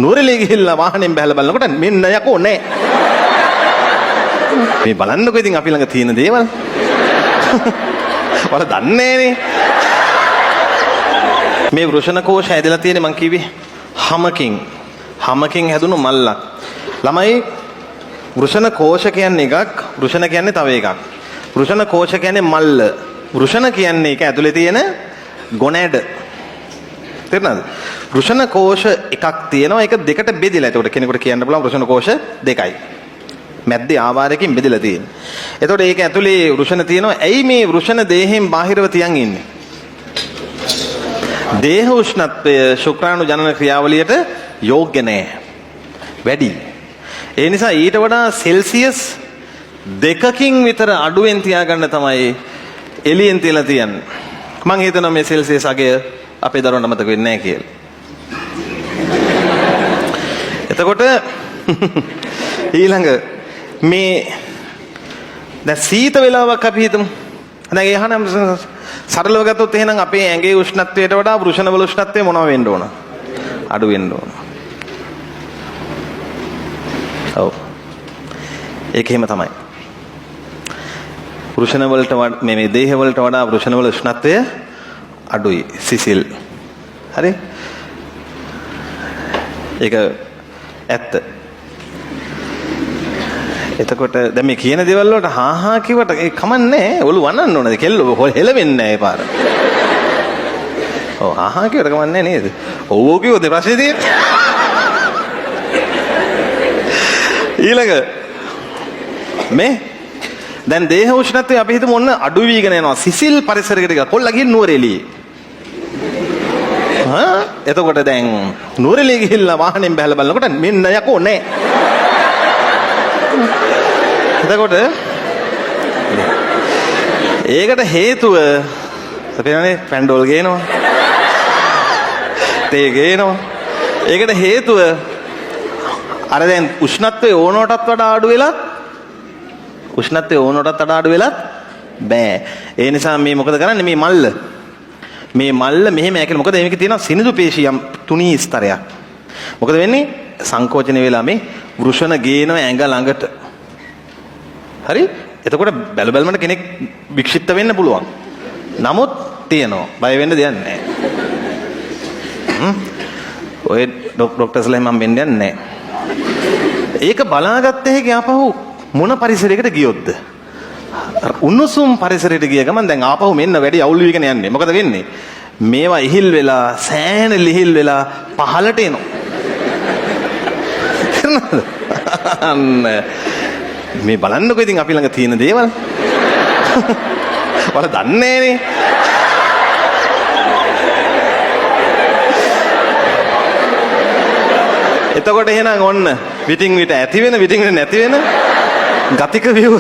නුවරඑළිය ගිහිල්ලා වාහනෙන් බැලලා බලනකොට මෙන්න යකෝ නෑ. මේ බලන්නකෝ ඉතින් අපි ළඟ තියෙන දේවල්. වල දන්නේ නෑනේ. මේ වෘෂණ කෝෂ හැදලා තියෙන්නේ මං කිව්වේ හමකින් හැදුණු මල්ලක්. ළමයි වෘෂණ කෝෂ කියන්නේ එකක්, වෘෂණ කියන්නේ තව එකක්. වෘෂණ කෝෂ කියන්නේ මල්ල. වෘෂණ කියන්නේ ඒක ඇතුලේ තියෙන ගොනැඩ. තේරුණාද? වෘෂණ කෝෂ එකක් තියෙනවා, ඒක දෙකට බෙදිලා. ඒකට කෙනෙකුට කියන්න පුළුවන් වෘෂණ කෝෂ දෙකයි. මැද්දේ ආවාරයකින් බෙදලා තියෙනවා. එතකොට ඒක ඇතුලේ වෘෂණ තියෙනවා. ඇයි මේ වෘෂණ දේහෙන් බාහිරව තියන් ඉන්නේ? දේහ උෂ්ණත්වය ශුක්‍රාණු ජනන ක්‍රියාවලියට යෝග්‍ය නැහැ. වැඩි. ඒ නිසා ඊට වඩා සෙල්සියස් 2කින් විතර අඩුවෙන් තියාගන්න තමයි එළියෙන් තියලා තියන්නේ. මම හිතනවා මේ සෙල්සියස් අගය අපේ දරුවන්ට මතක වෙන්නේ නැහැ කියලා. එතකොට ඊළඟ මේ දැන් සීත වේලාවක් අපි හිතමු. දැන් ඒ අහනම් සරලව ගත්තොත් එහෙනම් අපේ ඇඟේ උෂ්ණත්වයට වඩා වෘෂණවල උෂ්ණත්වය මොනව වෙන්න ඕන? අඩු වෙන්න ඕන. ඔව්. ඒක එහෙම තමයි. වෘෂණ වලට මේ දේහ වලට වඩා වෘෂණ වල උෂ්ණත්වය අඩුයි. සිසිල්. හරි? ඒක ඇත්ත. එතකොට දැන් මේ කියන දේවල් වලට හා කිව්වට ඒ කමන්නේ ඔලු වන්නන්න ඕනද? කෙල්ල හෙලවෙන්නේ නැහැ ඒ පාර. ඔව් හා කිව්වට කමන්නේ නේද? ඔව් කිව්වද ප්‍රශ්නේ තියෙන්නේ? ඊළඟ මේ දැන් දේහ උෂ්ණත්වය අපි හිතමු ඔන්න අඩු වීගෙන යනවා. සිසිල් පරිසරයකට ගිහලා කොල්ලා ගිහින් නුවරඑළියේ. එතකොට දැන් නුවරඑළිය ගිහිල්ලා වාහනෙන් බැලලා බලනකොට මෙන්න යකෝ නෑ. එතකොට ඒකට හේතුව අපේනේ පැන්ඩෝල් ගේනවා. තේ ගේනවා. ඒකට හේතුව අර දැන් උෂ්ණත්වය ඕනටත් වඩා අඩු වෙලත් බෑ. ඒ නිසා මේ මොකද කරන්නේ මේ මල්ල මෙහෙම ඇකිල. මොකද මේකේ තියෙනවා සිනිඳු පේශියම් තුනී ස්තරයක්. මොකද වෙන්නේ? සංකෝචන වෙලා මේ වෘෂණ ගේන ඇඟ ළඟට. හරි? එතකොට බැලුමට කෙනෙක් වික්ෂිප්ත වෙන්න පුළුවන්. නමුත් තියෙනවා. බය වෙන්න දෙයක් නැහැ. ඔය ડોක්ටර්ස්ලා මම වෙන්නේ නැහැ. ඒක බලාගත්තේ හැකි ආපහු මොන පරිසරයකට ගියොත්ද? උණුසුම් පරිසරයට ගිය ගමන් දැන් ආපහු මෙන්න වැඩි අවුල් වීගෙන යන්නේ. මොකද වෙන්නේ? මේවා ඉහිල් වෙලා සෑහෙන ලිහිල් වෙලා පහළට එනවා. මේ බලන්නකෝ ඉතින් අපි ළඟ තියෙන දේවල්. වල දන්නේ නෑනේ. එතකොට එහෙනම් ඔන්න විටින් විට ඇති වෙන විටින් විට නැති වෙන ගතික විව.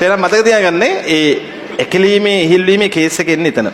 එහෙනම් මතක තියාගන්න ඒ එකලීමේ ඉහිල්වීමේ කේස් එක එන්නේ එතන.